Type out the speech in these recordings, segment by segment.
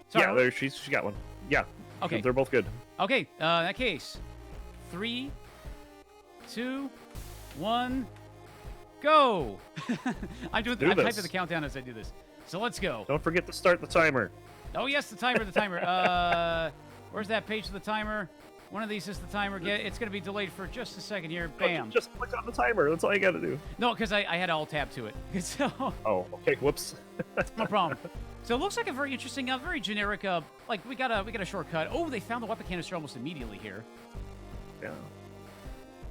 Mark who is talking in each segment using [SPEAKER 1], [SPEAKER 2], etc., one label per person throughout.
[SPEAKER 1] Sorry.
[SPEAKER 2] Yeah, there, she got one. Yeah.
[SPEAKER 1] Okay.
[SPEAKER 2] They're both good.
[SPEAKER 1] Okay, in that case, 3, 2, 1, go! I'm typing the countdown as I do this. So let's go.
[SPEAKER 2] Don't forget to start the timer.
[SPEAKER 1] Oh yes, the timer. Where's that page of the timer? One of these is the timer. It's going to be delayed for just a second here. Bam.
[SPEAKER 2] Just click on the timer. That's all you got to do.
[SPEAKER 1] No, because I had alt tab to it. So.
[SPEAKER 2] Oh, okay. Whoops.
[SPEAKER 1] No problem. So it looks like a very interesting, very generic. Like we got a shortcut. Oh, they found the weapon canister almost immediately here.
[SPEAKER 2] Yeah.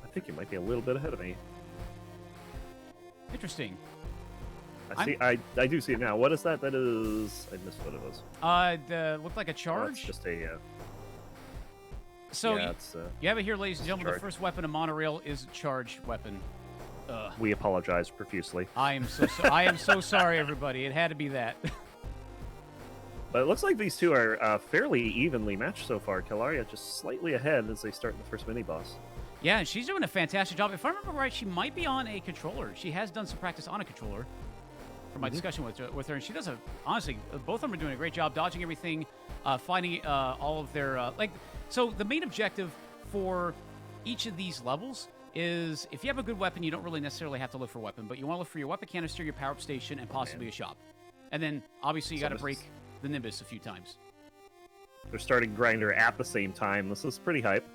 [SPEAKER 2] I think you might be a little bit ahead of me.
[SPEAKER 1] Interesting.
[SPEAKER 2] I do see it now. What is that? That is... I missed what it was.
[SPEAKER 1] Looked like a charge?
[SPEAKER 2] It's just a...
[SPEAKER 1] So
[SPEAKER 2] yeah,
[SPEAKER 1] you have it here, ladies and gentlemen. The first weapon of Monorail is a charge weapon.
[SPEAKER 2] We apologize profusely.
[SPEAKER 1] I am so sorry, everybody. It had to be that.
[SPEAKER 2] But it looks like these two are fairly evenly matched so far. Kailaria just slightly ahead as they start the first mini-boss.
[SPEAKER 1] Yeah, and she's doing a fantastic job. If I remember right, she might be on a controller. She has done some practice on a controller from my discussion with her, and she does honestly, both of them are doing a great job dodging everything, finding all of their, so the main objective for each of these levels is if you have a good weapon, you don't really necessarily have to look for a weapon, but you want to look for your weapon canister, your power-up station, and possibly a shop. And then, obviously, you got to break the Nimbus a few times.
[SPEAKER 2] They're starting Grinder at the same time. This is pretty hype.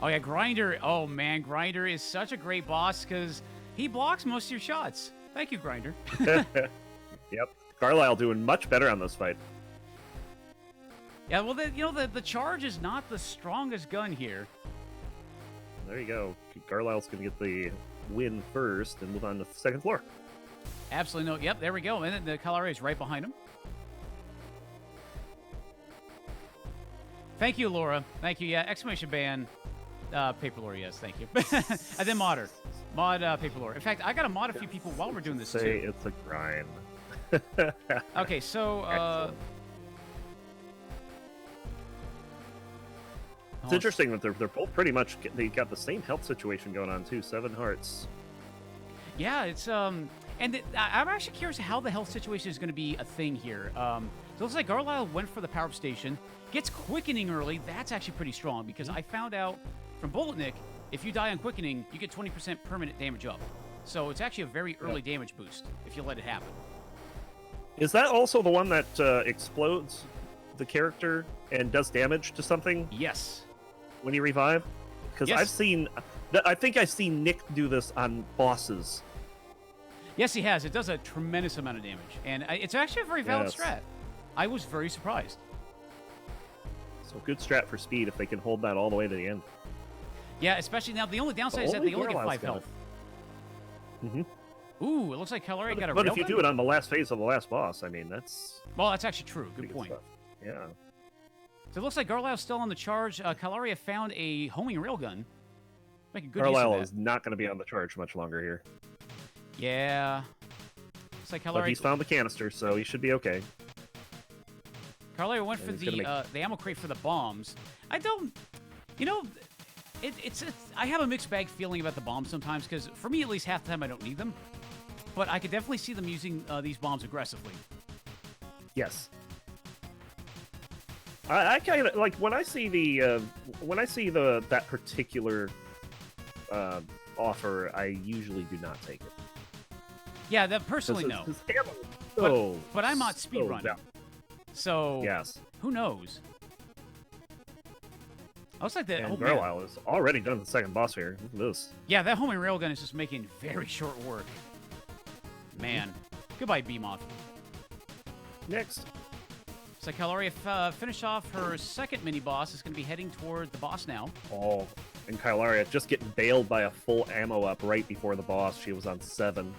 [SPEAKER 1] Oh, yeah, Grinder. Oh, man, Grinder is such a great boss because he blocks most of your shots. Thank you, Grinder.
[SPEAKER 2] Yep. Garlyle doing much better on this fight.
[SPEAKER 1] Yeah, well, the charge is not the strongest gun here.
[SPEAKER 2] There you go. Garlyle's going to get the win first and move on to the second floor.
[SPEAKER 1] Absolutely no. Yep, there we go. And then the Kailaria is right behind him. Thank you, Laura. Thank you. Yeah, exclamation ban. Paper Laura, yes, thank you. And then modder. Mod Paper Laura. In fact, I got to mod a few people while we're doing this, too.
[SPEAKER 2] It's a grind.
[SPEAKER 1] Okay, so...
[SPEAKER 2] It's interesting that they're both pretty much... They got the same health situation going on, too. 7 hearts.
[SPEAKER 1] Yeah, it's... I'm actually curious how the health situation is going to be a thing here. So it looks like Garlyle went for the power-up station. Gets quickening early. That's actually pretty strong because I found out from Bullet Nick, if you die on quickening, you get 20% permanent damage up. So it's actually a very early damage boost if you let it happen.
[SPEAKER 2] Is that also the one that explodes the character and does damage to something?
[SPEAKER 1] Yes.
[SPEAKER 2] When you revive? Because
[SPEAKER 1] yes.
[SPEAKER 2] I think I've seen Nick do this on bosses.
[SPEAKER 1] Yes, he has. It does a tremendous amount of damage. And it's actually a very valid strat. I was very surprised. So
[SPEAKER 2] good strat for speed if they can hold that all the way to the end.
[SPEAKER 1] Yeah, especially now. The only downside is that they only get 5 health. Ooh, it looks like Kailaria got a
[SPEAKER 2] But if you do it on the last phase of the last boss, I mean, that's...
[SPEAKER 1] Well, that's actually true. Good point.
[SPEAKER 2] Yeah.
[SPEAKER 1] So it looks like Garlyle's still on the charge. Kailaria found a homing railgun. Make a good use of
[SPEAKER 2] Garlyle
[SPEAKER 1] that.
[SPEAKER 2] is not going to be on the charge much longer here.
[SPEAKER 1] Yeah. Looks like Kailaria...
[SPEAKER 2] But he's found the canister, so he should be okay.
[SPEAKER 1] Kailaria went for the ammo crate for the bombs. I don't... You know... I have a mixed bag feeling about the bombs sometimes, because for me, at least, half the time I don't need them. But I could definitely see them using these bombs aggressively.
[SPEAKER 2] Yes. I kind of like when I see that particular offer. I usually do not take it.
[SPEAKER 1] Yeah, that personally no. But I'm not speedrunning, so
[SPEAKER 2] yes.
[SPEAKER 1] Who knows? Looks like that.
[SPEAKER 2] Garlyle has already done the second boss here. Look at this.
[SPEAKER 1] Yeah, that homing railgun is just making very short work. Man, goodbye, Beamoth.
[SPEAKER 2] Next.
[SPEAKER 1] So Kailaria finished off her second mini-boss. Is going to be heading toward the boss now.
[SPEAKER 2] Oh, and Kailaria just getting bailed by a full ammo up right before the boss. She was on 7.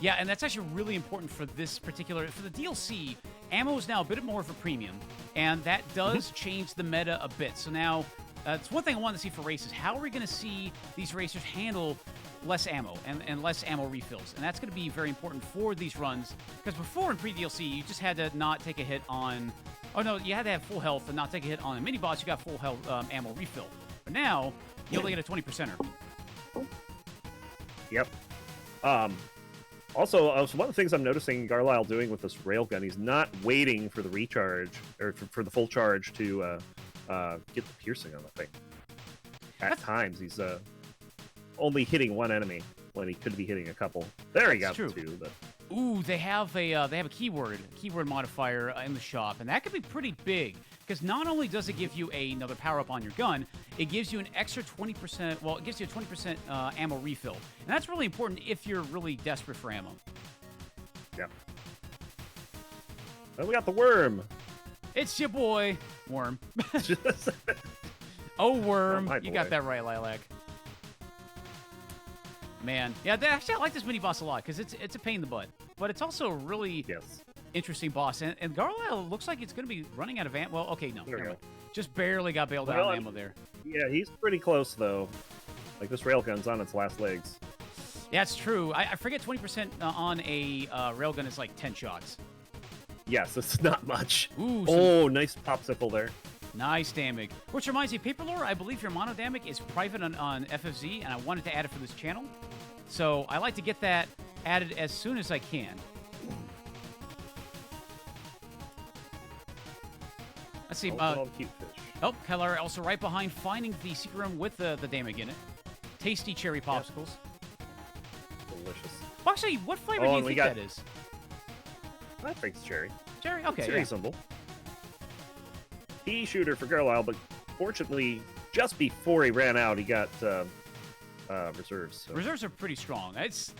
[SPEAKER 1] Yeah, and that's actually really important for this particular... For the DLC, ammo is now a bit more of a premium, and that does change the meta a bit. So now, it's one thing I want to see for races. How are we going to see these racers handle less ammo and less ammo refills? And that's going to be very important for these runs, because before in pre-DLC, you just had to not take a hit on... Oh, no, you had to have full health and not take a hit on a mini-boss. You got full health ammo refill. But now, you only get a 20%er.
[SPEAKER 2] Yep. Also, one of the things I'm noticing Garlyle doing with this railgun, he's not waiting for the recharge or for the full charge to get the piercing on the thing. At times, he's only hitting one enemy when he could be hitting a couple. There he got two. But...
[SPEAKER 1] Ooh, they have a keyword modifier in the shop, and that could be pretty big. Because not only does it give you another power-up on your gun, it gives you an extra 20%, well, it gives you a 20% ammo refill. And that's really important if you're really desperate for ammo.
[SPEAKER 2] Yeah. Then we got the worm.
[SPEAKER 1] It's your boy, Worm. Oh, Worm. You got that right, Lilac. Man. Yeah, actually, I like this mini-boss a lot, because it's a pain in the butt. But it's also a really... interesting boss, and Garlyle looks like it's going to be running out of ammo. Well, okay, no, never mind. Just barely got bailed out of ammo there.
[SPEAKER 2] Yeah, he's pretty close though. Like this railgun's on its last legs.
[SPEAKER 1] Yeah, it's true. I forget 20% on a railgun is like 10 shots.
[SPEAKER 2] Yes, it's not much.
[SPEAKER 1] Ooh,
[SPEAKER 2] oh, nice popsicle there.
[SPEAKER 1] Nice damage. Which reminds me, Paper Lore, I believe your mono damage is private on FFZ, and I wanted to add it for this channel. So I like to get that added as soon as I can. Let's see.
[SPEAKER 2] Cute fish.
[SPEAKER 1] Oh, Kailaria also right behind, finding the secret room with the damage in it. Tasty cherry popsicles.
[SPEAKER 2] Delicious.
[SPEAKER 1] Well, actually, what flavor do you think that is?
[SPEAKER 2] I think it's cherry.
[SPEAKER 1] Cherry? Okay,
[SPEAKER 2] it's reasonable. Pea shooter for Garlyle, but fortunately, just before he ran out, he got reserves. So.
[SPEAKER 1] Reserves are pretty strong. It's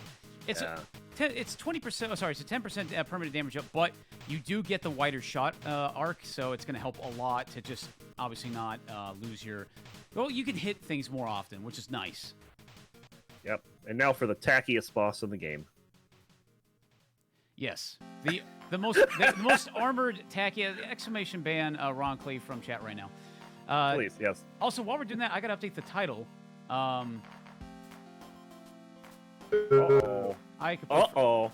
[SPEAKER 1] 20%. Oh, sorry, it's a 10% permanent damage up, but you do get the wider shot arc, so it's going to help a lot to just obviously not lose your. Well, you can hit things more often, which is nice.
[SPEAKER 2] Yep. And now for the tackiest boss in the game.
[SPEAKER 1] Yes, the most the most armored tacky exclamation ban Ron Clay from chat right now.
[SPEAKER 2] Please, yes.
[SPEAKER 1] Also, while we're doing that, I got to update the title.
[SPEAKER 2] Uh-oh.
[SPEAKER 1] Uh-oh.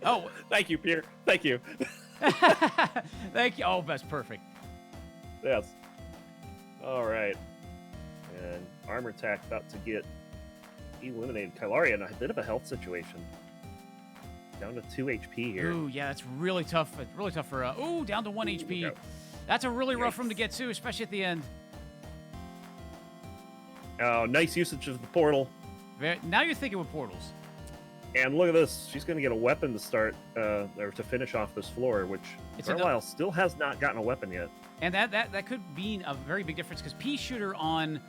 [SPEAKER 1] Oh.
[SPEAKER 2] Thank you, Pierre. Thank you.
[SPEAKER 1] Thank you. Oh, that's perfect.
[SPEAKER 2] Yes. All right. And armor attack about to get eliminated. Kailaria in a bit of a health situation. Down to 2 HP here.
[SPEAKER 1] Ooh, yeah, that's really tough. It's really tough for... ooh, down to 1 HP.
[SPEAKER 2] No.
[SPEAKER 1] That's a really rough room to get to, especially at the end.
[SPEAKER 2] Oh, nice usage of the portal.
[SPEAKER 1] Now you're thinking with portals.
[SPEAKER 2] And look at this. She's going to get a weapon to start, or to finish off this floor, which Garlyle still has not gotten a weapon yet.
[SPEAKER 1] And that could mean a very big difference, because Pea Shooter on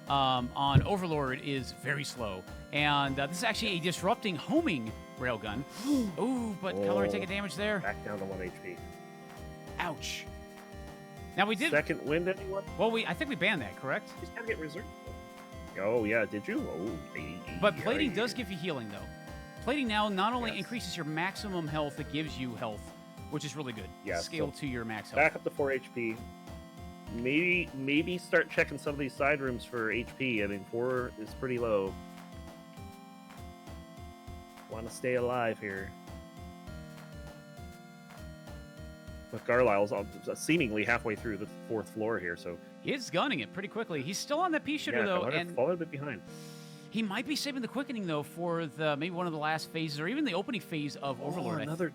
[SPEAKER 1] Overlord is very slow. And this is actually a disrupting homing railgun. Ooh, but Kailaria taking damage there.
[SPEAKER 2] Back down to 1 HP.
[SPEAKER 1] Ouch. Now we did...
[SPEAKER 2] Second wind, anyone?
[SPEAKER 1] Well, I think we banned that, correct?
[SPEAKER 2] He's got to get reserved. Oh, yeah, did you? Oh,
[SPEAKER 1] but plating does give you healing, though. Plating now not only increases your maximum health, it gives you health, which is really good.
[SPEAKER 2] Yeah,
[SPEAKER 1] Scale to your max health.
[SPEAKER 2] Back up to 4 HP. Maybe start checking some of these side rooms for HP. I mean, 4 is pretty low. Want to stay alive here. But Garlyle's seemingly halfway through the 4th floor here, so...
[SPEAKER 1] He's gunning it pretty quickly. He's still on that Pea Shooter, though. And
[SPEAKER 2] falling a bit behind.
[SPEAKER 1] He might be saving the quickening, though, for maybe one of the last phases, or even the opening phase of Overlord.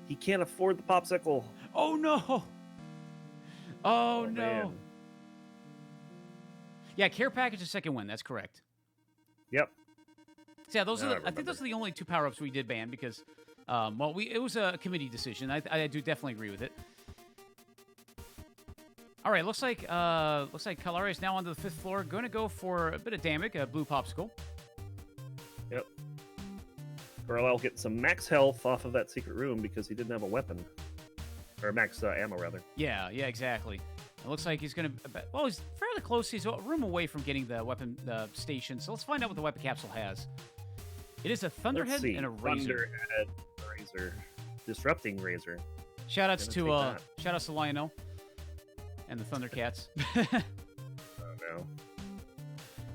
[SPEAKER 2] He can't afford the popsicle.
[SPEAKER 1] Oh, no! Oh, no.
[SPEAKER 2] Man.
[SPEAKER 1] Yeah, care package is second win. That's correct.
[SPEAKER 2] Yep.
[SPEAKER 1] So yeah, I think those are the only 2 power-ups we did ban, because, it was a committee decision. I do definitely agree with it. All right, looks like Kailaria is now onto the 5th floor. Going to go for a bit of damage, a blue popsicle.
[SPEAKER 2] Yep. Garlyle getting some max health off of that secret room because he didn't have a weapon. Or max ammo, rather.
[SPEAKER 1] Yeah, exactly. It looks like he's going to... Well, he's fairly close. He's a room away from getting the weapon station. So let's find out what the weapon capsule has. It is a Thunderhead and a Razor.
[SPEAKER 2] Thunderhead, Razor. Disrupting Razor.
[SPEAKER 1] Shoutouts to Lionel and the Thundercats.
[SPEAKER 2] Oh, no.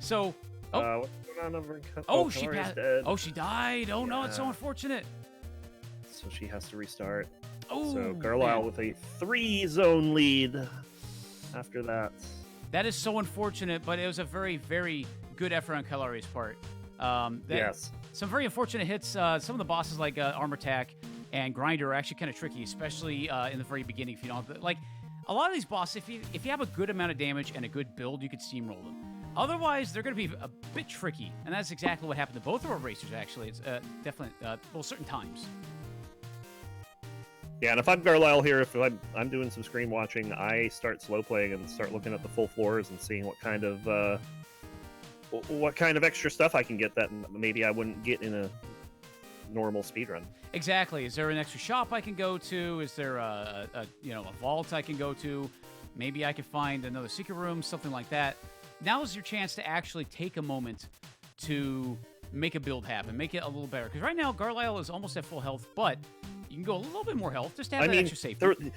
[SPEAKER 1] So...
[SPEAKER 2] what's going on over in...
[SPEAKER 1] she passed. Oh, she died. Oh, no, it's so unfortunate.
[SPEAKER 2] So she has to restart.
[SPEAKER 1] Oh,
[SPEAKER 2] so Garlyle with a 3-zone lead after that.
[SPEAKER 1] That is so unfortunate, but it was a very, very good effort on Kailaria's part.
[SPEAKER 2] Yes.
[SPEAKER 1] Some very unfortunate hits. Some of the bosses like Armor Tack and Grinder are actually kind of tricky, especially in the very beginning. If you don't like a lot of these bosses, if you have a good amount of damage and a good build, you can steamroll them. Otherwise, they're going to be a bit tricky, and that's exactly what happened to both of our racers. Actually, it's definitely certain times.
[SPEAKER 2] Yeah, and if I'm Garlyle here, if I'm doing some screen watching, I start slow playing and start looking at the full floors and seeing what kind of extra stuff I can get that maybe I wouldn't get in a normal speedrun.
[SPEAKER 1] Exactly. Is there an extra shop I can go to? Is there a vault I can go to? Maybe I could find another secret room, something like that. Now is your chance to actually take a moment to make a build happen, make it a little better. Because right now, Garlyle is almost at full health, but you can go a little bit more health just to have that extra safety.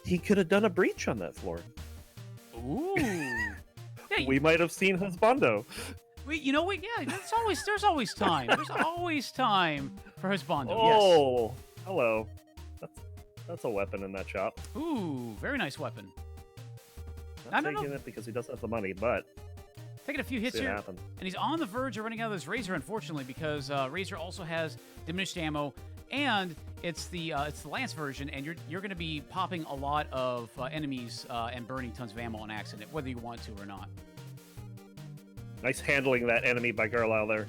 [SPEAKER 2] He could have done a breach on that floor.
[SPEAKER 1] Ooh. Yeah,
[SPEAKER 2] we might have seen Husbando.
[SPEAKER 1] There's always time. There's always time for Husbando.
[SPEAKER 2] Oh,
[SPEAKER 1] yes.
[SPEAKER 2] Hello. That's a weapon in that shop.
[SPEAKER 1] Ooh, very nice weapon.
[SPEAKER 2] Not taking it because he doesn't have the money, but
[SPEAKER 1] taking a few hits here, and he's on the verge of running out of this Razor, unfortunately, because Razor also has diminished ammo, and it's the Lance version, and you're going to be popping a lot of enemies and burning tons of ammo on accident, whether you want to or not.
[SPEAKER 2] Nice handling that enemy by Garlyle there,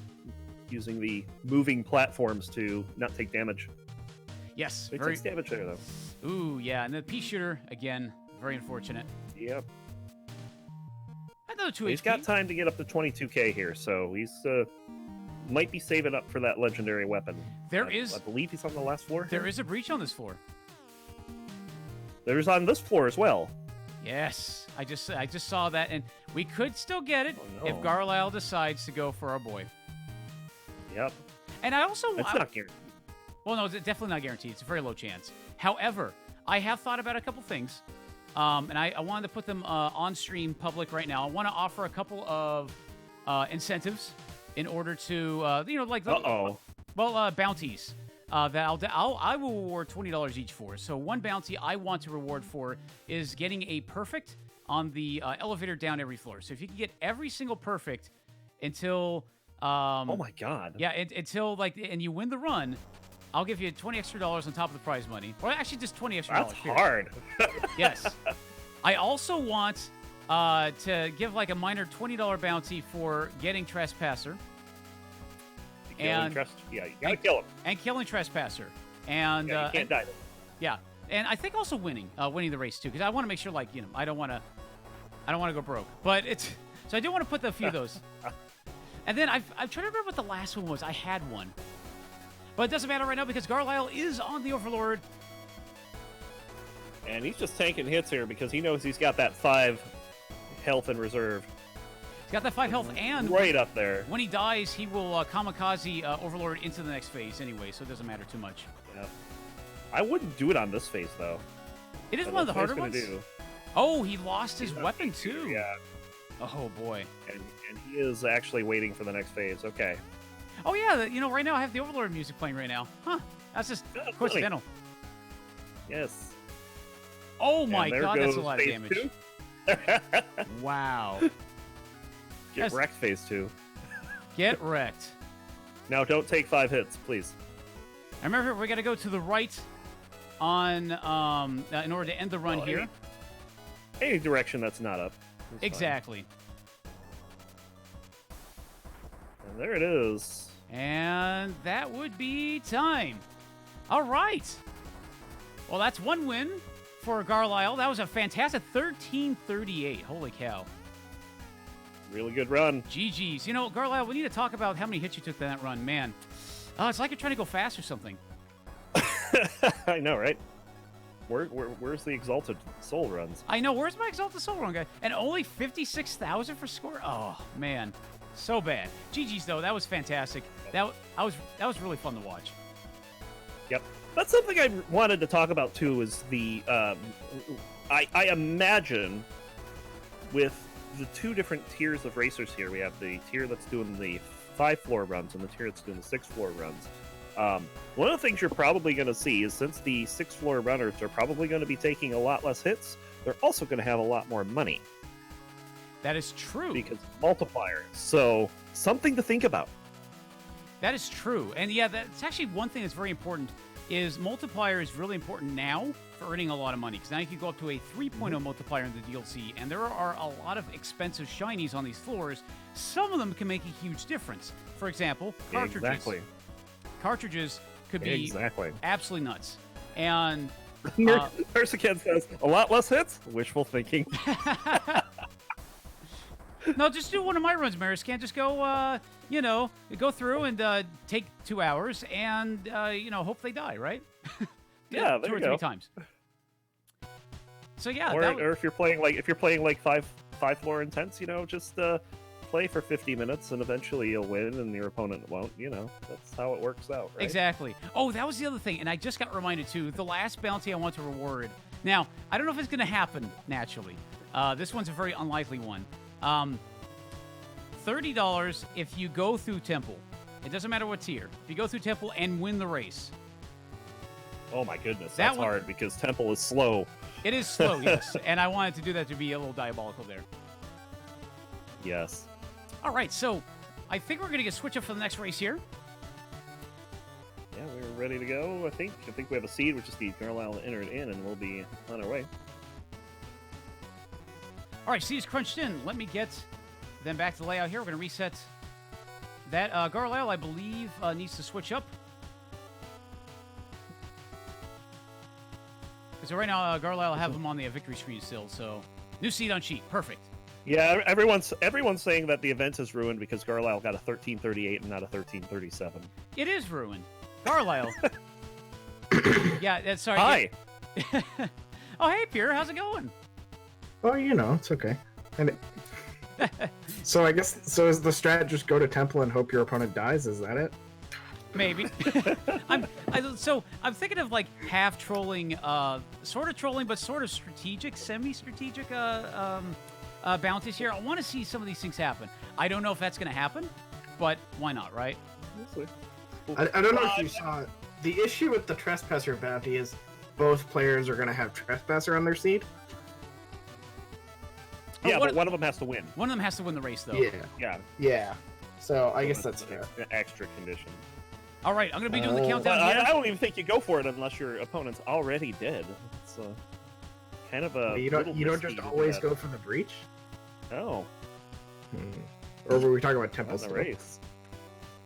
[SPEAKER 2] using the moving platforms to not take damage.
[SPEAKER 1] Yes,
[SPEAKER 2] he takes damage there though.
[SPEAKER 1] Ooh, yeah, and the pea shooter again, very unfortunate.
[SPEAKER 2] Yep.
[SPEAKER 1] Another 2
[SPEAKER 2] He's got time to get up to 22k here, so he's might be saving up for that legendary weapon. I believe he's on the last floor.
[SPEAKER 1] There is a breach on this floor.
[SPEAKER 2] There's on this floor as well.
[SPEAKER 1] Yes, I just saw that, and we could still get it if Garlyle decides to go for our boy.
[SPEAKER 2] Yep.
[SPEAKER 1] And I also
[SPEAKER 2] it's not guaranteed.
[SPEAKER 1] Well, no, it's definitely not guaranteed. It's a very low chance. However, I have thought about a couple things. And I wanted to put them on stream public right now. I want to offer a couple of incentives in order to, bounties that I will reward $20 each for. So one bounty I want to reward for is getting a perfect on the elevator down every floor. So if you can get every single perfect until,
[SPEAKER 2] oh my god,
[SPEAKER 1] yeah, until and you win the run, I'll give you $20 extra on top of the prize money. Or actually just $20 extra.
[SPEAKER 2] That's hard.
[SPEAKER 1] Yes. I also want to give a minor $20 bounty for getting Trespasser.
[SPEAKER 2] You gotta kill him.
[SPEAKER 1] And killing Trespasser. And
[SPEAKER 2] you can't die.
[SPEAKER 1] Yeah. And I think also winning the race too, because I want to make sure I don't want to go broke. But so I do want to put a few of those. And then I'm trying to remember what the last one was. I had one. But it doesn't matter right now because Garlyle is on the Overlord.
[SPEAKER 2] And he's just tanking hits here because he knows he's got that 5 health in reserve.
[SPEAKER 1] He's got that 5 health, and
[SPEAKER 2] right up there.
[SPEAKER 1] When he dies, he will kamikaze Overlord into the next phase anyway, so it doesn't matter too much.
[SPEAKER 2] Yeah. I wouldn't do it on this phase, though.
[SPEAKER 1] It is one of the harder ones. Oh, he lost his weapon, too.
[SPEAKER 2] Yeah.
[SPEAKER 1] Oh, boy.
[SPEAKER 2] And he is actually waiting for the next phase. Okay.
[SPEAKER 1] Oh, yeah. Right now I have the Overlord music playing right now. Huh. That's just coincidental.
[SPEAKER 2] Yes.
[SPEAKER 1] Oh, my God. That's a lot of damage. Wow.
[SPEAKER 2] Get wrecked, phase 2.
[SPEAKER 1] Get wrecked.
[SPEAKER 2] Now, don't take 5 hits, please.
[SPEAKER 1] I remember we got to go to the right on in order to end the run here.
[SPEAKER 2] Any direction that's not up.
[SPEAKER 1] Exactly.
[SPEAKER 2] And there it is.
[SPEAKER 1] And that would be time. All right. Well, that's one win for Garlyle. That was a fantastic 13:38. Holy cow.
[SPEAKER 2] Really good run.
[SPEAKER 1] GG's. Garlyle, we need to talk about how many hits you took in that run. Man, it's like you're trying to go fast or something.
[SPEAKER 2] I know, right? Where's the Exalted Soul runs?
[SPEAKER 1] I know. Where's my Exalted Soul run, guy? And only 56,000 for score? Oh, man. So bad. GG's, though. That was fantastic. That was really fun to watch.
[SPEAKER 2] Yep. That's something I wanted to talk about, too, is the... I imagine with the 2 different tiers of racers here, we have the tier that's doing the 5-floor runs and the tier that's doing the 6-floor runs. One of the things you're probably going to see is since the 6th-floor runners are probably going to be taking a lot less hits, they're also going to have a lot more money.
[SPEAKER 1] That is true.
[SPEAKER 2] Because multiplier. So, something to think about.
[SPEAKER 1] That is true. And yeah, that's actually one thing that's very important is multiplier is really important now for earning a lot of money. Because now you can go up to a 3.0 multiplier in the DLC. And there are a lot of expensive shinies on these floors. Some of them can make a huge difference. For example, cartridges.
[SPEAKER 2] Exactly.
[SPEAKER 1] Cartridges could be absolutely nuts. And
[SPEAKER 2] Persican says, a lot less hits? Wishful thinking.
[SPEAKER 1] No, just do one of my runs, Mariscan. Just go, go through and take 2 hours and, hope they die, right?
[SPEAKER 2] Yeah,
[SPEAKER 1] two or three times. So yeah,
[SPEAKER 2] or if you're playing like five floor intense, just play for 50 minutes and eventually you'll win and your opponent won't. That's how it works out, right?
[SPEAKER 1] Exactly. Oh, that was the other thing, and I just got reminded too. The last bounty I want to reward. Now, I don't know if it's going to happen naturally. This one's a very unlikely one. $30 if you go through Temple. It doesn't matter what tier. If you go through Temple and win the race.
[SPEAKER 2] Oh my goodness, that's hard because Temple is slow.
[SPEAKER 1] It is slow, yes. And I wanted to do that to be a little diabolical there.
[SPEAKER 2] Yes.
[SPEAKER 1] All right, so I think we're going to get switch up for the next race here.
[SPEAKER 2] Yeah, we're ready to go, I think. I think we have a seed. We just need Garlyle to enter it in, and we'll be on our way.
[SPEAKER 1] All right, seed is crunched in. Let me get them back to the layout here. We're going to reset that. Garlyle, I believe, needs to switch up. So right now, Garlyle, have him on the victory screen still. So new seed on sheet. Perfect.
[SPEAKER 2] Yeah, everyone's saying that the event is ruined because Garlyle got a 1338 and not a 1337.
[SPEAKER 1] It is ruined. Garlyle. Yeah, sorry.
[SPEAKER 2] Hi.
[SPEAKER 1] Oh, hey, Pierre. How's it going?
[SPEAKER 3] Oh, it's okay. And so I guess is the strat just go to Temple and hope your opponent dies? Is that it?
[SPEAKER 1] Maybe. I'm thinking of like half trolling, sort of trolling, but sort of strategic, semi-strategic bounties here. I want to see some of these things happen. I don't know if that's going to happen, but why not, right?
[SPEAKER 3] I don't know if you saw the issue with the Trespasser bounty is both players are going to have Trespasser on their seed.
[SPEAKER 2] Yeah, but one of them has to win.
[SPEAKER 1] One of them has to win the race, though.
[SPEAKER 3] Yeah. So I guess that's fair.
[SPEAKER 2] An extra condition.
[SPEAKER 1] All right, I'm going to be doing the countdown here.
[SPEAKER 2] I don't even think you go for it unless your opponent's already dead. It's kind of a.
[SPEAKER 3] You don't just always go for the breach.
[SPEAKER 2] Oh.
[SPEAKER 3] Or were we talking about Temple's
[SPEAKER 2] race?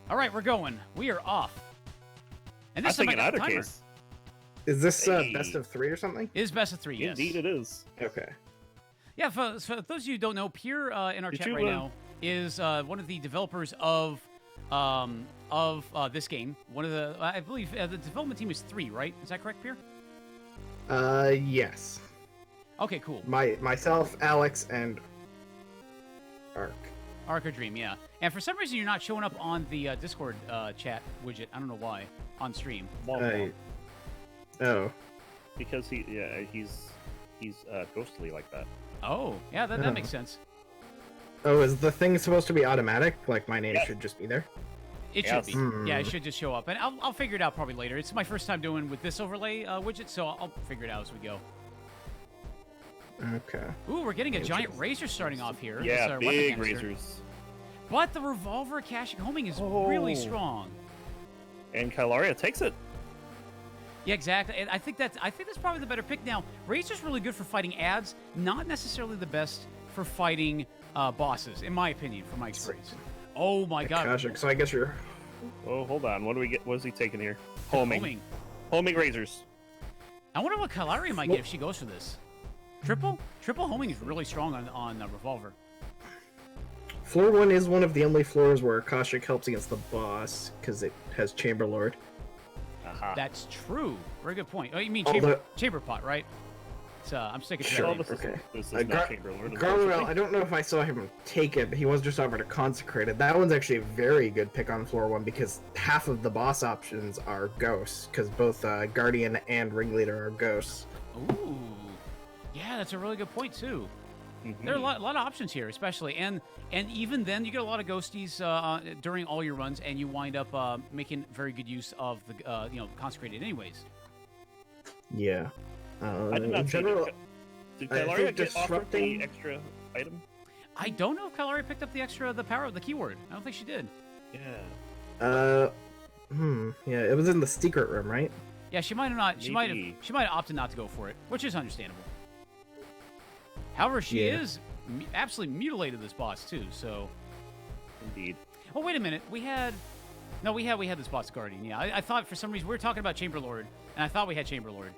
[SPEAKER 1] All right, we're going. We are off. And this
[SPEAKER 2] I think
[SPEAKER 1] time I got
[SPEAKER 2] in
[SPEAKER 1] the
[SPEAKER 3] either
[SPEAKER 1] timer.
[SPEAKER 3] case. Is this best of 3 or something?
[SPEAKER 1] It is best of 3, yes.
[SPEAKER 2] Indeed, it is.
[SPEAKER 3] Okay.
[SPEAKER 1] Yeah, for those of you who don't know, Pierre in our chat right now is one of the developers of this game. One of the, I believe, the development team is 3, right? Is that correct, Pierre?
[SPEAKER 3] Yes.
[SPEAKER 1] Okay, cool.
[SPEAKER 3] Myself, Alex, and
[SPEAKER 1] Arc or Dream, yeah. And for some reason, you're not showing up on the Discord chat widget. I don't know why on stream.
[SPEAKER 3] Oh.
[SPEAKER 2] Because he's ghostly like that.
[SPEAKER 1] Oh, yeah, that makes sense.
[SPEAKER 3] Oh, is the thing supposed to be automatic? Like my name should just be there?
[SPEAKER 1] It should be. Yeah, it should just show up. And I'll figure it out probably later. It's my first time doing with this overlay widget, so I'll figure it out as we go.
[SPEAKER 3] Okay.
[SPEAKER 1] Ooh, we're getting a giant razor starting off here.
[SPEAKER 2] Yeah, big razors.
[SPEAKER 1] But the revolver Akashic homing is really strong.
[SPEAKER 2] And Kailaria takes it.
[SPEAKER 1] Yeah, exactly. And I think that's probably the better pick. Now, Razor's really good for fighting ads, not necessarily the best for fighting bosses, in my opinion, from my experience. Oh my god.
[SPEAKER 3] Akashic, so I guess you're...
[SPEAKER 2] Oh, hold on. What do we get? What is he taking here? Homing razors.
[SPEAKER 1] I wonder what Kailaria might get if she goes for this. Triple homing is really strong on revolver.
[SPEAKER 3] Floor 1 is one of the only floors where Akashic helps against the boss, because it has Chamber Lord.
[SPEAKER 1] That's true. Very good point. Oh, you mean chamber pot, right? So I'm sticking to that.
[SPEAKER 3] Okay.
[SPEAKER 2] This is not Chamber Lord.
[SPEAKER 3] Garlyle, I don't know if I saw him take it, but he was just offered a Consecrated. That one's actually a very good pick on floor 1 because half of the boss options are ghosts, because both Guardian and Ringleader are ghosts.
[SPEAKER 1] Ooh. Yeah, that's a really good point, too. There are a lot of options here, especially. And even then, you get a lot of ghosties during all your runs, and you wind up making very good use of the Consecrated anyways.
[SPEAKER 3] Yeah.
[SPEAKER 2] I did not
[SPEAKER 3] general,
[SPEAKER 2] did Kailaria get offered the extra item?
[SPEAKER 1] I don't know if Kailaria picked up the power of the keyword. I don't think she did.
[SPEAKER 2] Yeah.
[SPEAKER 3] Yeah, it was in the secret room, right?
[SPEAKER 1] Yeah, she might have not. She might
[SPEAKER 2] Maybe.
[SPEAKER 1] have opted not to go for it, which is understandable. However, she
[SPEAKER 3] Yeah.
[SPEAKER 1] is absolutely mutilated this boss too. So,
[SPEAKER 2] Indeed.
[SPEAKER 1] oh wait a minute, we had this boss guardian. Yeah, I thought for some reason we were talking about Chamber Lord, and I thought we had Chamber Lord,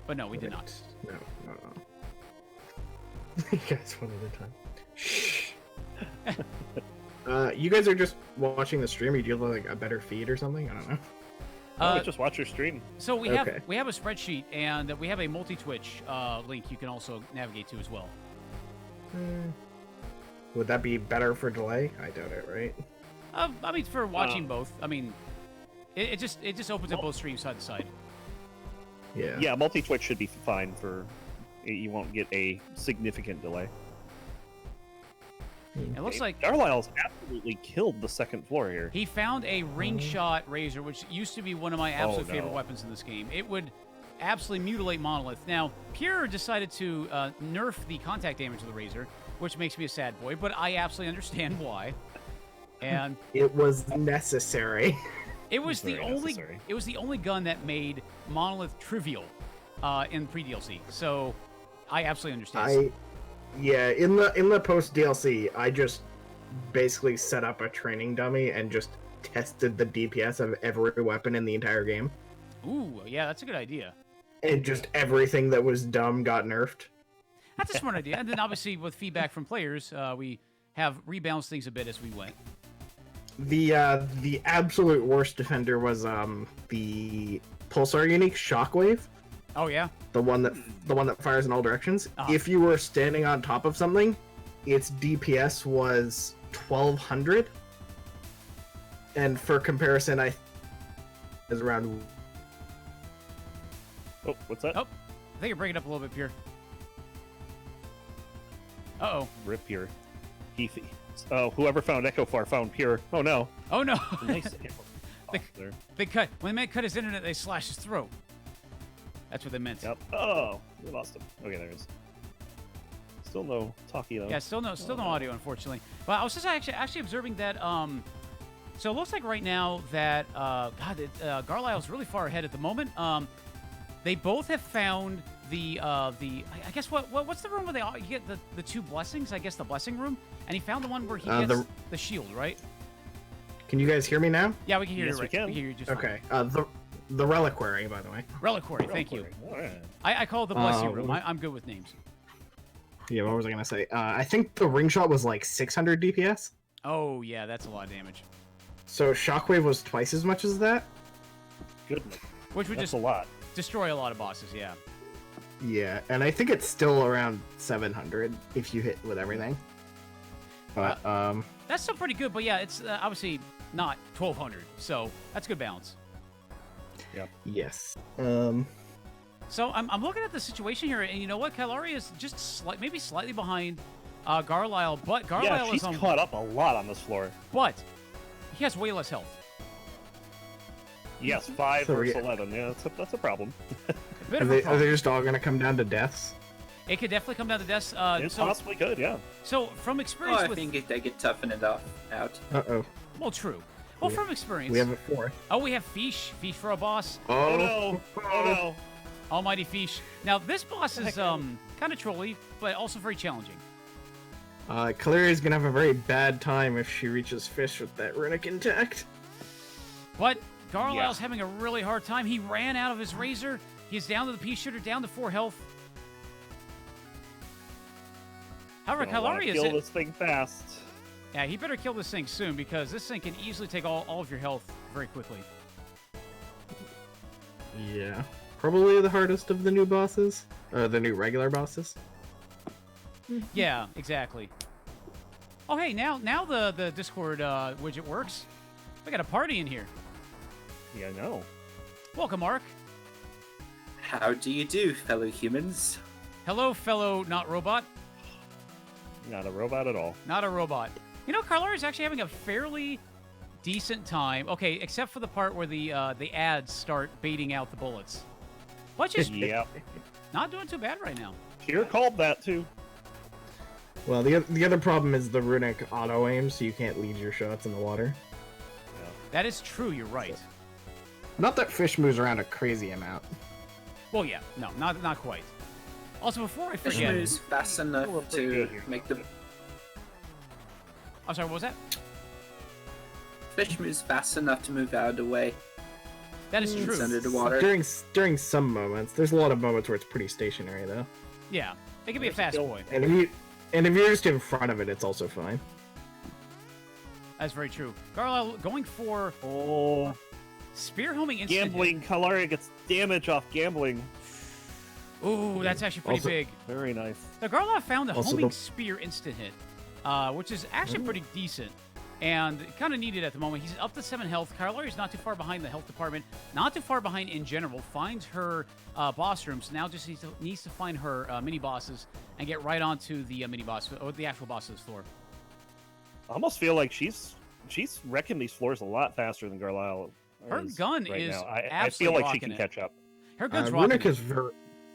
[SPEAKER 1] but no, we did not.
[SPEAKER 3] No. You guys one at a time. Shh. You guys are just watching the stream, or do you have like a better feed or something? I don't know.
[SPEAKER 2] Just watch your stream.
[SPEAKER 1] So we
[SPEAKER 3] Okay.
[SPEAKER 1] have a spreadsheet, and we have a multi-Twitch link you can also navigate to as well.
[SPEAKER 3] Would that be better for delay? I doubt it, right?
[SPEAKER 1] I mean, for watching both, I mean, it just opens up both streams side to side.
[SPEAKER 3] Yeah.
[SPEAKER 2] Yeah, multi-twitch should be fine for... You won't get a significant delay.
[SPEAKER 1] It looks like
[SPEAKER 2] Garlyle's absolutely killed the second floor here.
[SPEAKER 1] he found a ring shot razor, which used to be one of my absolute
[SPEAKER 2] no.
[SPEAKER 1] favorite weapons in this game. It would absolutely mutilate Monolith. Now, Pure decided to nerf the contact damage of the razor, which makes me a sad boy, but I absolutely understand why. And
[SPEAKER 3] It was necessary.
[SPEAKER 1] it was the
[SPEAKER 2] Very
[SPEAKER 1] only
[SPEAKER 2] necessary.
[SPEAKER 1] it was the only gun that made Monolith trivial in pre-DLC. So I absolutely understand.
[SPEAKER 3] In the post DLC, I just basically set up a training dummy and just tested the DPS of every weapon in the entire game.
[SPEAKER 1] Ooh, yeah, that's a good idea.
[SPEAKER 3] And just everything that was dumb got nerfed.
[SPEAKER 1] That's a smart idea. And then obviously with feedback from players, we have rebalanced things a bit as we went.
[SPEAKER 3] The absolute worst defender was the Pulsar unique Shockwave,
[SPEAKER 1] Oh yeah.
[SPEAKER 3] the one that fires in all directions.
[SPEAKER 1] Uh-huh.
[SPEAKER 3] If you were standing on top of something, its DPS was 1200. And for comparison, I is around.
[SPEAKER 2] Oh, what's that?
[SPEAKER 1] Oh, I think you're breaking up a little bit, Pure. Uh-oh.
[SPEAKER 2] Rip here. Oh, whoever found Echo Far found Pure. Oh no.
[SPEAKER 1] Oh no.
[SPEAKER 2] Nice. There.
[SPEAKER 1] They cut. When they meant cut his internet, they slashed his throat. That's what they meant.
[SPEAKER 2] Yep. Oh, we lost him. Okay, there he is. Still no talkie though.
[SPEAKER 1] Yeah, still no audio, unfortunately. But I was just actually observing that. So it looks like right now that Garlyle's really far ahead at the moment. They both have found I guess what's the room where you get the two blessings? I guess the blessing room, and he found the one where he gets the shield, right?
[SPEAKER 3] Can you guys hear me now?
[SPEAKER 1] Yeah, we can hear
[SPEAKER 2] Yes,
[SPEAKER 1] you.
[SPEAKER 2] we
[SPEAKER 1] Right.
[SPEAKER 2] can.
[SPEAKER 1] We can hear you just fine.
[SPEAKER 3] Okay. The reliquary, by the way.
[SPEAKER 1] Reliquary, thank you.
[SPEAKER 2] Oh, yeah.
[SPEAKER 1] I call it the blessing room. I'm good with names.
[SPEAKER 3] Yeah, what was I gonna say? I think the ring shot was like 600 DPS.
[SPEAKER 1] Oh yeah, that's a lot of damage.
[SPEAKER 3] So Shockwave was twice as much as that.
[SPEAKER 2] Goodness.
[SPEAKER 1] Which would
[SPEAKER 2] That's
[SPEAKER 1] just
[SPEAKER 2] a lot.
[SPEAKER 1] destroy a lot of bosses. Yeah.
[SPEAKER 3] Yeah, and I think it's still around 700 if you hit with everything. But
[SPEAKER 1] That's still pretty good, but yeah, it's obviously not 1200, so that's good balance.
[SPEAKER 2] Yep.
[SPEAKER 3] yes.
[SPEAKER 1] So I'm looking at the situation here, and you know what? Kailaria is just maybe slightly behind Garlyle, but Garlyle
[SPEAKER 2] Yeah,
[SPEAKER 1] is
[SPEAKER 2] she's
[SPEAKER 1] on.
[SPEAKER 2] caught up a lot on this floor.
[SPEAKER 1] But he has way less health.
[SPEAKER 2] Yes, 5
[SPEAKER 3] So
[SPEAKER 2] versus
[SPEAKER 3] we-
[SPEAKER 2] 11. Yeah, that's a problem.
[SPEAKER 1] A bit
[SPEAKER 3] Are
[SPEAKER 1] of a
[SPEAKER 3] they
[SPEAKER 1] problem.
[SPEAKER 3] just all gonna come down to deaths?
[SPEAKER 1] It could definitely come down to deaths.
[SPEAKER 2] It possibly could, yeah.
[SPEAKER 1] So from
[SPEAKER 4] Oh,
[SPEAKER 1] experience
[SPEAKER 4] I
[SPEAKER 1] with,
[SPEAKER 4] think they get toughened enough out.
[SPEAKER 3] Uh-oh.
[SPEAKER 1] well, true. Well, from experience.
[SPEAKER 3] We have a fourth.
[SPEAKER 1] Oh, we have Fish for a boss.
[SPEAKER 2] Oh no! Oh no!
[SPEAKER 1] Almighty Fish. Now this boss is kind of trolly, but also very challenging.
[SPEAKER 3] Kalaria's gonna have a very bad time if she reaches Fish with that runic intact.
[SPEAKER 1] But Garlyle's
[SPEAKER 2] Yeah.
[SPEAKER 1] having a really hard time. He ran out of his razor. He's down to the pea shooter, down to 4 health. However,
[SPEAKER 2] Gonna wanna
[SPEAKER 1] Kailaria
[SPEAKER 2] kill
[SPEAKER 1] is.
[SPEAKER 2] this thing fast.
[SPEAKER 1] Yeah, he better kill this thing soon because this thing can easily take all of your health very quickly.
[SPEAKER 3] Yeah. Probably the hardest of the new bosses. The new regular bosses.
[SPEAKER 1] Yeah, exactly. Oh, hey, now the Discord widget works. We got a party in here.
[SPEAKER 2] Yeah, no.
[SPEAKER 1] Welcome, Mark.
[SPEAKER 4] How do you do, fellow humans?
[SPEAKER 1] Hello, fellow not robot.
[SPEAKER 2] Not a robot at all.
[SPEAKER 1] Not a robot. You know, Kailario's actually having a fairly decent time. Okay, except for the part where the ads start baiting out the bullets. But just
[SPEAKER 2] Yep.
[SPEAKER 1] not doing too bad right now.
[SPEAKER 2] Pure called that too.
[SPEAKER 3] Well, the other problem is the runic auto aim, so you can't lead your shots in the water.
[SPEAKER 1] That is true. You're right.
[SPEAKER 3] Not that fish moves around a crazy amount.
[SPEAKER 1] Well, yeah. No, not quite. Also, before I
[SPEAKER 4] Fish
[SPEAKER 1] forget...
[SPEAKER 4] moves fast enough to make the
[SPEAKER 1] I'm sorry, what was that?
[SPEAKER 4] fish moves fast enough to move out of the way.
[SPEAKER 1] That is
[SPEAKER 4] It's
[SPEAKER 1] true.
[SPEAKER 4] under the water.
[SPEAKER 3] During some moments, there's a lot of moments where it's pretty stationary though.
[SPEAKER 1] Yeah. It can be a fast boy.
[SPEAKER 3] And if you're just in front of it, it's also fine.
[SPEAKER 1] That's very true. Garlyle going for
[SPEAKER 2] Oh,
[SPEAKER 1] spear homing instant hit.
[SPEAKER 2] gambling. Kailaria gets damage off gambling.
[SPEAKER 1] Ooh, that's actually pretty
[SPEAKER 3] Also-
[SPEAKER 1] big.
[SPEAKER 2] Very nice.
[SPEAKER 1] The Garlyle found the
[SPEAKER 3] Also
[SPEAKER 1] homing
[SPEAKER 3] the-
[SPEAKER 1] spear instant hit, which is actually pretty decent and kind of needed at the moment. He's up to 7 health. Kailaria's not too far behind the health department, not too far behind in general. Finds her boss room, so now just needs to find her mini bosses and get right onto the mini boss or the actual boss of this floor.
[SPEAKER 2] I almost feel like she's wrecking these floors a lot faster than Garlyle.
[SPEAKER 1] Her
[SPEAKER 2] is
[SPEAKER 1] gun
[SPEAKER 2] right
[SPEAKER 1] is
[SPEAKER 2] now. I feel
[SPEAKER 1] absolutely
[SPEAKER 2] like she
[SPEAKER 1] rocking
[SPEAKER 2] can
[SPEAKER 1] it.
[SPEAKER 2] catch up.
[SPEAKER 1] Her gun's rocking
[SPEAKER 3] Runic
[SPEAKER 1] it.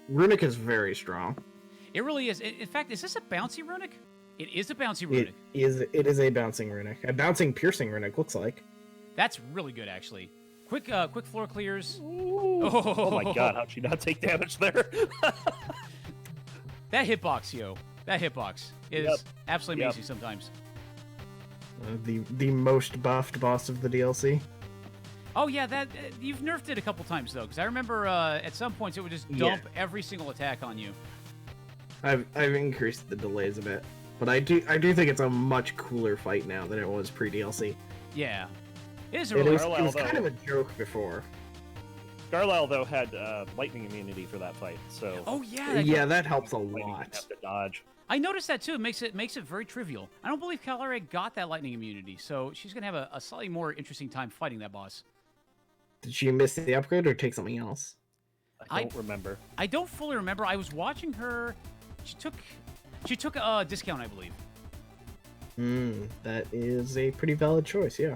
[SPEAKER 3] Runic is very strong.
[SPEAKER 1] It really is. In fact, is this a bouncy runic? It is a bouncy runic.
[SPEAKER 3] It is a bouncing runic. A bouncing piercing runic looks like.
[SPEAKER 1] That's really good, actually. Quick floor clears.
[SPEAKER 2] Oh my god, how'd she not take damage there?
[SPEAKER 1] That hitbox, yo. That hitbox is
[SPEAKER 2] Yep.
[SPEAKER 1] absolutely
[SPEAKER 2] Yep.
[SPEAKER 1] amazing sometimes.
[SPEAKER 3] The most buffed boss of the DLC.
[SPEAKER 1] Oh yeah, that you've nerfed it a couple times though, because I remember at some points it would just dump every single attack on you.
[SPEAKER 3] I've increased the delays a bit, but I do think it's a much cooler fight now than it was pre-DLC.
[SPEAKER 1] Yeah, it is a
[SPEAKER 3] It
[SPEAKER 1] really.
[SPEAKER 3] was kind of a joke before.
[SPEAKER 2] Garlyle though had lightning immunity for that fight, so
[SPEAKER 1] Oh yeah,
[SPEAKER 3] Yeah, that helps a
[SPEAKER 2] lightning
[SPEAKER 3] lot.
[SPEAKER 2] didn't have to dodge.
[SPEAKER 1] I noticed that too. It makes it very trivial. I don't believe Kailaria got that lightning immunity, so she's gonna have a slightly more interesting time fighting that boss.
[SPEAKER 3] Did she miss the upgrade or take something else?
[SPEAKER 2] I don't remember.
[SPEAKER 1] I don't fully remember. I was watching her. She took a discount, I believe.
[SPEAKER 3] That is a pretty valid choice, yeah.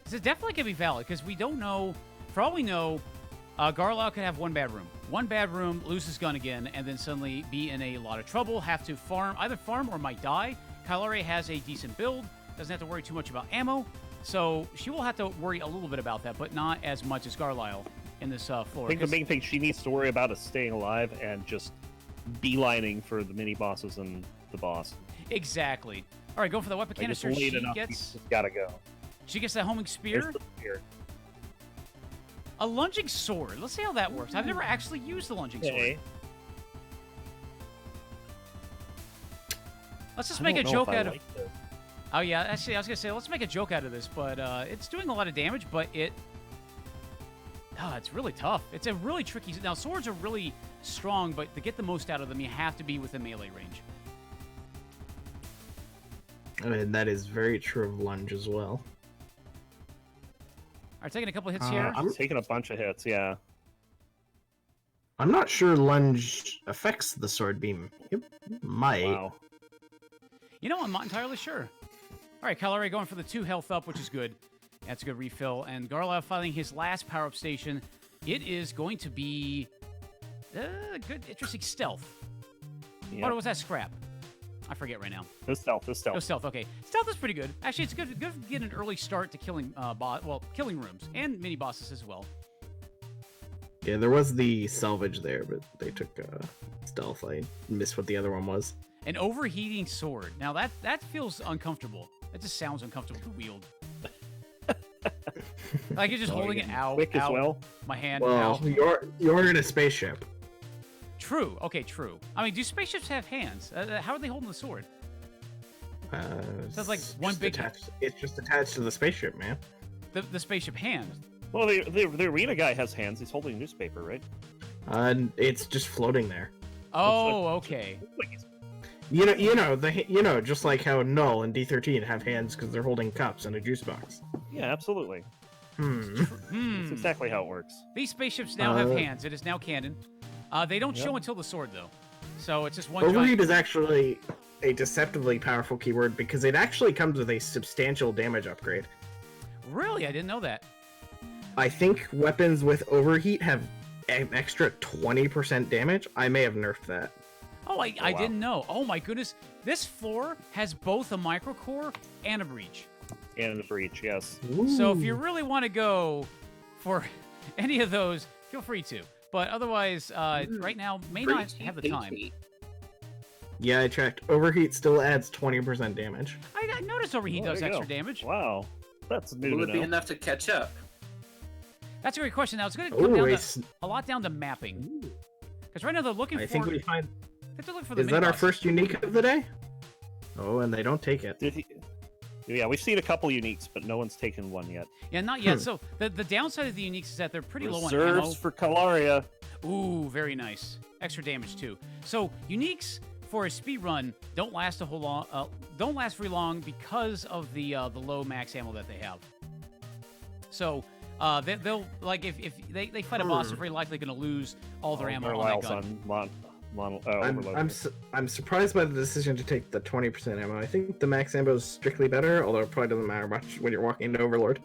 [SPEAKER 1] This is definitely gonna be valid because we don't know. For all we know, Garlyle could have one bad room. One bad room, lose his gun again, and then suddenly be in a lot of trouble. Have to either farm or might die. Kailaria has a decent build. Doesn't have to worry too much about ammo. So she will have to worry a little bit about that, but not as much as Garlyle in this floor.
[SPEAKER 2] I think the
[SPEAKER 1] 'cause-
[SPEAKER 2] main thing she needs to worry about is staying alive and just beelining for the mini bosses and the boss.
[SPEAKER 1] Exactly. All right, go for the weapon
[SPEAKER 2] Like, it's
[SPEAKER 1] canister.
[SPEAKER 2] late enough, you just gotta go.
[SPEAKER 1] She gets that homing spear.
[SPEAKER 2] There's the spear.
[SPEAKER 1] A lunging sword. Let's see how that works. I've never actually used the lunging sword.
[SPEAKER 2] Okay.
[SPEAKER 1] Let's just
[SPEAKER 2] I
[SPEAKER 1] make a
[SPEAKER 2] don't know if
[SPEAKER 1] joke
[SPEAKER 2] I
[SPEAKER 1] out of.
[SPEAKER 2] like this.
[SPEAKER 1] Oh yeah, actually, I was gonna say let's make a joke out of this, but it's doing a lot of damage, but it's really tough. It's a really tricky. Now swords are really strong, but to get the most out of them, you have to be within melee range.
[SPEAKER 3] And that is very true of lunge as well.
[SPEAKER 1] All right, taking a couple hits here.
[SPEAKER 2] I'm taking a bunch of hits, yeah.
[SPEAKER 3] I'm not sure lunge affects the sword beam. It might.
[SPEAKER 2] Wow.
[SPEAKER 1] You know, I'm not entirely sure. All right, Kailaria going for the 2 health up, which is good. That's a good refill. And Garlyle finding his last power-up station. It is going to be good, interesting stealth.
[SPEAKER 2] Yeah.
[SPEAKER 1] What was that scrap? I forget right now.
[SPEAKER 2] This stealth.
[SPEAKER 1] Oh, stealth. Okay, stealth is pretty good. Actually, it's good to get an early start to killing killing rooms and mini bosses as well.
[SPEAKER 3] Yeah, there was the salvage there, but they took stealth. I missed what the other one was.
[SPEAKER 1] An overheating sword. Now that feels uncomfortable. That just sounds uncomfortable to wield. Like you're just holding it out.
[SPEAKER 2] Quick as
[SPEAKER 1] out,
[SPEAKER 2] well.
[SPEAKER 1] My hand
[SPEAKER 3] Well,
[SPEAKER 1] out.
[SPEAKER 3] you're in a spaceship.
[SPEAKER 1] True. Okay, true. I mean, do spaceships have hands? How are they holding the sword? Sounds like
[SPEAKER 3] It's
[SPEAKER 1] one
[SPEAKER 3] just
[SPEAKER 1] big-
[SPEAKER 3] It's just attached to the spaceship, man.
[SPEAKER 1] The spaceship hand.
[SPEAKER 2] Well, the arena guy has hands. He's holding newspaper, right?
[SPEAKER 3] It's just floating there.
[SPEAKER 1] Oh, okay.
[SPEAKER 2] Like he's-
[SPEAKER 3] Just like how Null and D13 have hands because they're holding cups and a juice box.
[SPEAKER 2] Yeah, absolutely.
[SPEAKER 1] Hmm.
[SPEAKER 2] That's exactly how it works.
[SPEAKER 1] These spaceships now have hands. It is now canon. They don't show until the sword, though. So it's just one
[SPEAKER 3] Overheat
[SPEAKER 1] giant...
[SPEAKER 3] is actually a deceptively powerful keyword because it actually comes with a substantial damage upgrade.
[SPEAKER 1] Really? I didn't know that.
[SPEAKER 3] I think weapons with overheat have an extra 20% damage. I may have nerfed that.
[SPEAKER 1] Oh, I
[SPEAKER 2] wow.
[SPEAKER 1] didn't know. Oh, my goodness. This floor has both a microcore and a breach.
[SPEAKER 2] And the breach, yes.
[SPEAKER 1] So if you really want to go for any of those, feel free to. But otherwise, right now, may not have the time.
[SPEAKER 3] Yeah, I checked. Overheat still adds 20% damage.
[SPEAKER 1] I noticed Overheat does
[SPEAKER 2] there you
[SPEAKER 1] extra
[SPEAKER 2] go.
[SPEAKER 1] damage.
[SPEAKER 2] Wow, that's new
[SPEAKER 4] Will
[SPEAKER 2] to
[SPEAKER 4] it be
[SPEAKER 2] know.
[SPEAKER 4] enough to catch up?
[SPEAKER 1] That's a great question. Now, it's going to come down
[SPEAKER 3] Ooh,
[SPEAKER 1] to, a lot down to mapping. Because right now they're looking
[SPEAKER 3] I
[SPEAKER 1] for...
[SPEAKER 3] think we find...
[SPEAKER 1] they're looking for the
[SPEAKER 3] Is that our
[SPEAKER 1] mini-boss.
[SPEAKER 3] first unique of the day? Oh, and they don't take it.
[SPEAKER 2] Yeah, we've seen a couple uniques, but no one's taken one yet.
[SPEAKER 1] Yeah, not yet. So the downside of the uniques is that they're pretty low on ammo.
[SPEAKER 2] Reserves for Kailaria.
[SPEAKER 1] Ooh, very nice. Extra damage too. So uniques for a speed run don't last a whole long. Don't last very long because of the low max ammo that they have. So they'll like if they fight a boss, they're very likely going to lose all their ammo on that gun.
[SPEAKER 3] I'm surprised by the decision to take the 20% ammo. I think the max ammo is strictly better, although it probably doesn't matter much when you're walking into Overlord.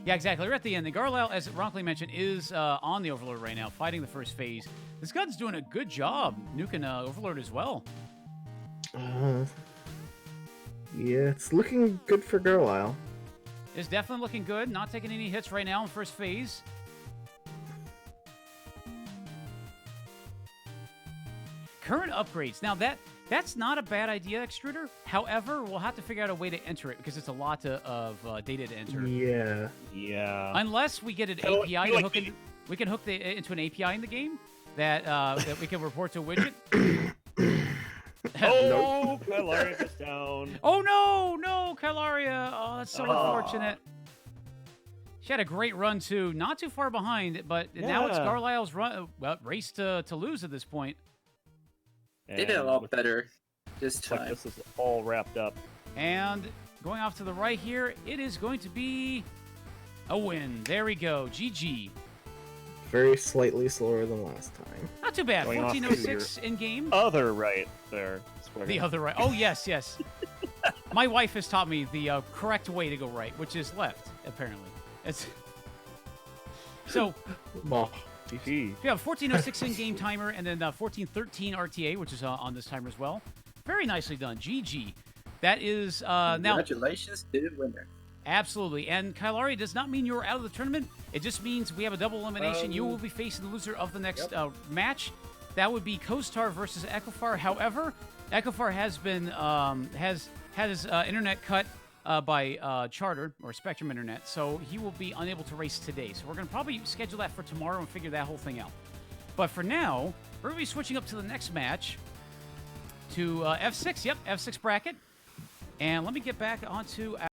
[SPEAKER 1] Yeah, exactly. We're at the end. The Garlyle, as Ronkley mentioned, is on the Overlord right now, fighting the first phase. This gun's doing a good job nuking Overlord as well.
[SPEAKER 3] Yeah, it's looking good for Garlyle.
[SPEAKER 1] It's definitely looking good. Not taking any hits right now in first phase. Current upgrades. Now, that's not a bad idea, Extruder. However, we'll have to figure out a way to enter it because it's a lot of data to enter.
[SPEAKER 3] Yeah.
[SPEAKER 2] Yeah.
[SPEAKER 1] Unless we get an
[SPEAKER 2] So,
[SPEAKER 1] API to hook we can hook into an API in the game that we can report to a widget.
[SPEAKER 2] Oh, Kailaria is down.
[SPEAKER 1] Oh no, Kailaria. Oh, that's so unfortunate. She had a great run too, not too far behind, but now it's
[SPEAKER 2] Yeah.
[SPEAKER 1] Garlyle's race to lose at this point.
[SPEAKER 4] They did a
[SPEAKER 2] And
[SPEAKER 4] lot better this
[SPEAKER 2] looks like
[SPEAKER 4] time.
[SPEAKER 2] this is all wrapped up.
[SPEAKER 1] And going off to the right here, it is going to be a win. There we go. GG.
[SPEAKER 3] Very slightly slower than last time.
[SPEAKER 1] Not too bad.
[SPEAKER 2] Going off to
[SPEAKER 1] 1406 in game.
[SPEAKER 2] Other right there. Square.
[SPEAKER 1] The other right. Oh, yes. My wife has taught me the correct way to go right, which is left, apparently. It's so
[SPEAKER 3] Well,
[SPEAKER 2] GG.
[SPEAKER 1] we have 1406 in-game timer and then 1413 RTA, which is on this timer as well. Very nicely done. GG. That is now
[SPEAKER 4] Congratulations to the winner.
[SPEAKER 1] absolutely. And Kailaria does not mean you're out of the tournament. It just means we have a double elimination. You will be facing the loser of the next match. That would be Kostar versus Echofar. However, Echofar has been has had his internet cut by Charter or Spectrum Internet, so he will be unable to race today. So we're going to probably schedule that for tomorrow and figure that whole thing out. But for now, we're going to be switching up to the next match to F6. Yep, F6 bracket. And let me get back onto